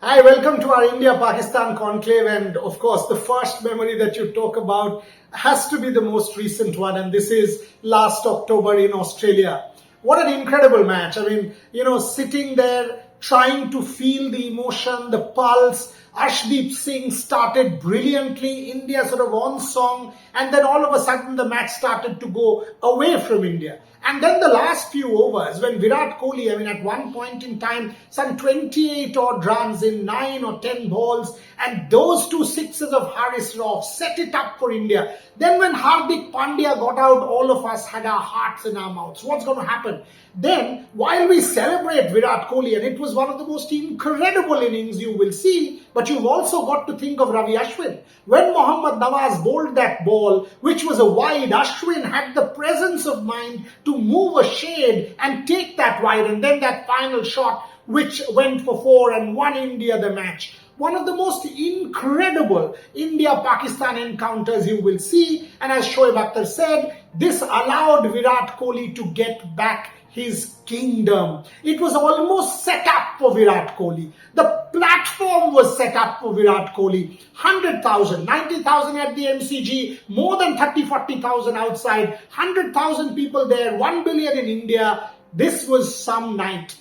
Hi, welcome to our India-Pakistan conclave. And of course, the first memory that you talk about has to be the most recent one. And this is last October in Australia. What an incredible match. I mean, sitting there, trying to feel the emotion, the pulse. Arshdeep Singh started brilliantly, India sort of on song, and then all of a sudden the match started to go away from India. And then the last few overs, when Virat Kohli, at one point in time, some 28 odd runs in 9 or 10 balls, and those two sixes of Haris Rauf set it up for India. Then when Hardik Pandya got out, all of us had our hearts in our mouths. What's going to happen? Then, while we celebrate Virat Kohli, and it was one of the most incredible innings you will see, but you've also got to think of Ravi Ashwin. When Mohammad Nawaz bowled that ball, which was a wide, Ashwin had the presence of mind to move a shade and take that wide, and then that final shot, which went for 4 and won India the match. One of the most incredible India-Pakistan encounters you will see. And as Shoaib Akhtar said, this allowed Virat Kohli to get back his kingdom. It was almost set up for Virat Kohli. The platform was set up for Virat Kohli. 100,000, 90,000 at the MCG, more than 30-40,000 outside, 100,000 people there, 1 billion in India. This was some night.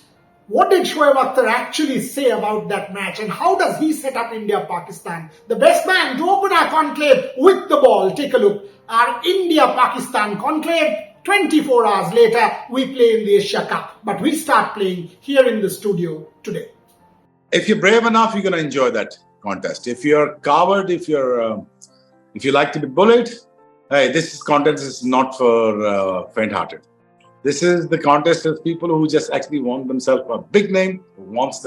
What did Shoaib Akhtar actually say about that match, and how does he set up India-Pakistan? The best man to open our conclave with the ball. Take a look. Our India-Pakistan conclave, 24 hours later, we play in the Asia Cup. But we start playing here in the studio today. If you're brave enough, you're going to enjoy that contest. If you're coward, if you like to be bullied, hey, this contest is not for faint-hearted. This is the contest of people who just actually want themselves a big name, who want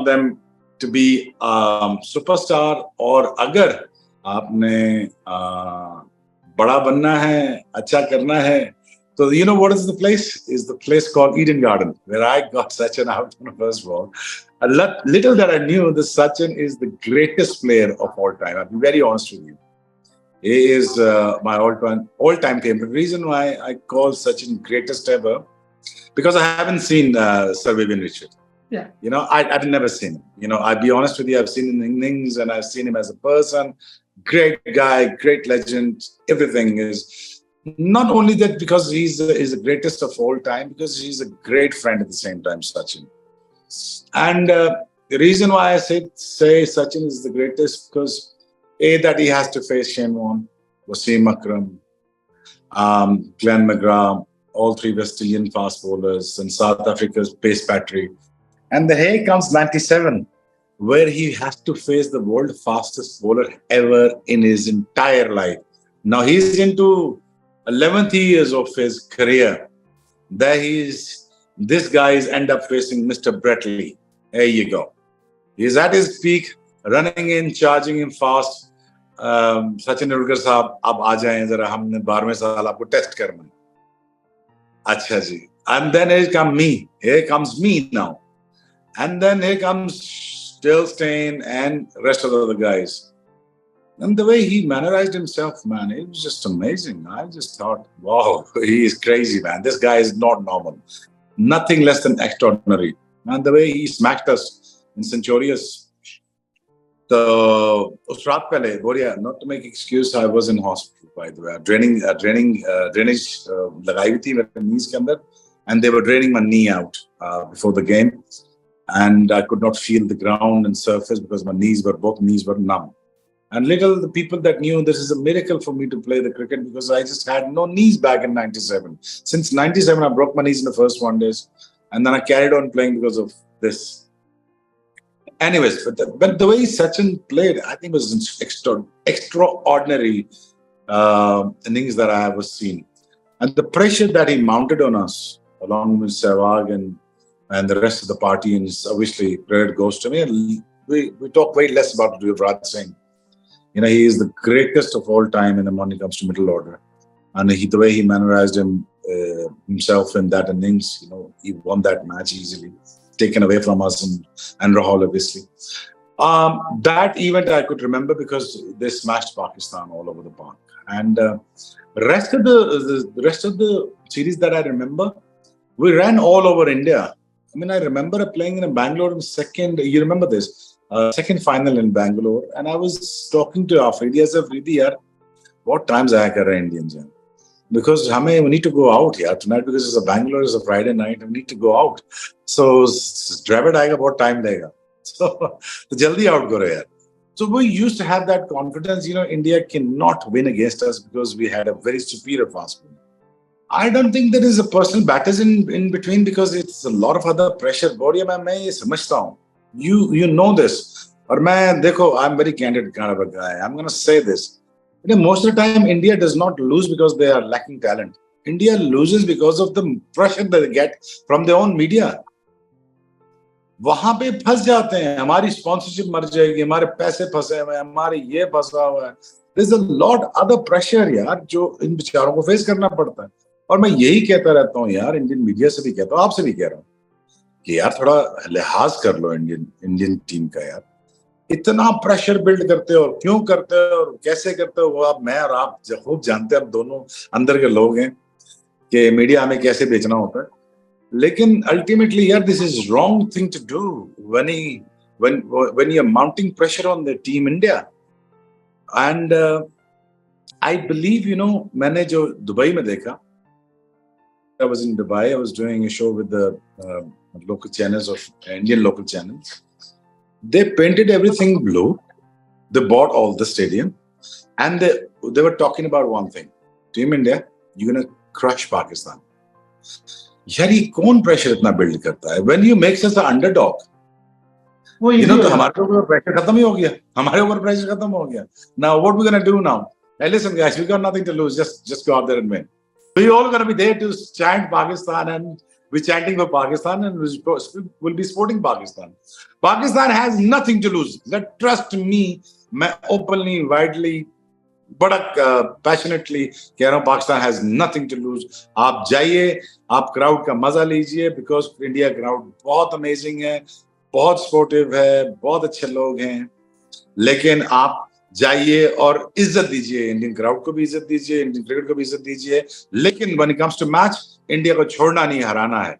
them to be superstar. और अगर आपने बड़ा बनना है, अच्छा करना है, so you know what is the place? Is the place called Eden Garden, where I got Sachin out on the first ball. Little that I knew, the Sachin is the greatest player of all time. I'll be very honest with you. He is my all-time favorite. The reason why I call Sachin greatest ever, because I haven't seen Sir Vivian Richard. Yeah. I've never seen him. I'll be honest with you, I've seen him in innings and I've seen him as a person. Great guy, great legend. Everything is not only that because he's the greatest of all time, because he's a great friend at the same time, Sachin. And the reason why I say Sachin is the greatest because that he has to face Shane Warne, Wasim Akram, Glenn McGrath, all three West Indian fast bowlers, and South Africa's pace battery. And then here comes 97, where he has to face the world's fastest bowler ever in his entire life. Now he's into 11th years of his career. This guy is end up facing Mr. Brett Lee. There you go. He's at his peak, running in, charging him fast. Sachin Tendulkar साहब आप आ जाएं जरा हमने 12वें साल आपको test करना है. अच्छा जी. And then here comes me now. And then here comes Stilstein and rest of the other guys. And the way he mannerized himself, man, it was just amazing. I just thought, wow, he is crazy, man. This guy is not normal. Nothing less than extraordinary. And the way he smacked us in Centurious. So, not to make excuse, I was in hospital, by the way. Drainage लगाई थी मेरे knees के अंदर, and they were draining my knee out before the game. And I could not feel the ground and surface because both knees were numb. And little the people that knew this is a miracle for me to play the cricket because I just had no knees back in 97. Since 97, I broke my knees in the first 1 day. And then I carried on playing because of this. Anyways, but the way Sachin played, I think was extraordinary innings that I ever seen. And the pressure that he mounted on us, along with Sehwag and the rest of the party, and obviously credit goes to me. And we talk way less about Yuvraj Singh. He is the greatest of all time when it comes to middle order. And the way he mannerized himself in that innings, he won that match easily. Taken away from us and Rahul, obviously. That event I could remember because they smashed Pakistan all over the park. And rest of the series that I remember, we ran all over India. I mean, I remember playing in Bangalore in second. You remember this? Second final in Bangalore, and I was talking to Afridi. I said, "Afridi, yaar, what times आया कर रहे हैं Indians यार? Because we need to go out here tonight because it's a Bangalore is a Friday night. We need to go out. So driver आएगा बहुत time देगा. So जल्दी out करो यार." So we used to have that confidence. You know, India cannot win against us because we had a very superior fast bowler. I don't think there is a personal battles in between because it's a lot of other pressure. Boria मैं ये समझता हूँ. You know this. और मैं देखो, I'm very candid kind of a guy. I'm going to say this. You know, most of the time, India does not lose because they are lacking talent. India loses because of the pressure that they get from their own media. वहां पे फंस जाते हैं. हमारी sponsorship मर जाएगी, हमारे पैसे फंसे हुए हैं, हमारे ये फंसा हुआ है. There's a lot other pressure यार जो इन बेचारों को फेस करना पड़ता है. और मैं यही कहता रहता हूँ यार, इंडियन मीडिया से भी कहता हूँ, आपसे भी कह रहा हूँ कि यार थोड़ा लिहाज कर लो इंडियन टीम का यार. इतना प्रेशर बिल्ड करते हो, और क्यों करते हो और कैसे करते हो, वो आप, मैं और आप खूब जानते हैं. आप दोनों अंदर के लोग हैं कि मीडिया हमें कैसे बेचना होता है. लेकिन अल्टीमेटली यार, this is wrong thing to do when you're mounting pressure on the team India. And I believe, you know, मैंने जो दुबई में देखा, I was in Dubai. I was doing a show with the local channels of Indian local channels. They painted everything blue. They bought all the stadium, and they were talking about one thing: Team India, you're gonna crush Pakistan. यार ये कौन pressure इतना build करता है? When you make such an underdog, you know, तो हमारे ऊपर pressure खत्म ही हो गया. हमारे ऊपर pressure खत्म हो गया. Now what we gonna do now? Hey, listen, guys, we got nothing to lose. Just go out there and win. We're all going to be there to chant Pakistan, and we're chanting for Pakistan, and we'll be supporting Pakistan. Pakistan has nothing to lose. Trust me, मैं openly, widely, बड़ा passionately कह रहा हूँ, Pakistan has nothing to lose. आप जाइए, आप crowd का मजा लीजिए, because India crowd बहुत amazing है, बहुत supportive है, बहुत अच्छे लोग हैं. लेकिन आप जाइए और इज्जत दीजिए, इंडियन क्राउड को भी इज्जत दीजिए, इंडियन क्रिकेट को भी इज्जत दीजिए. लेकिन when it comes to match, India को छोड़ना नहीं, हराना है.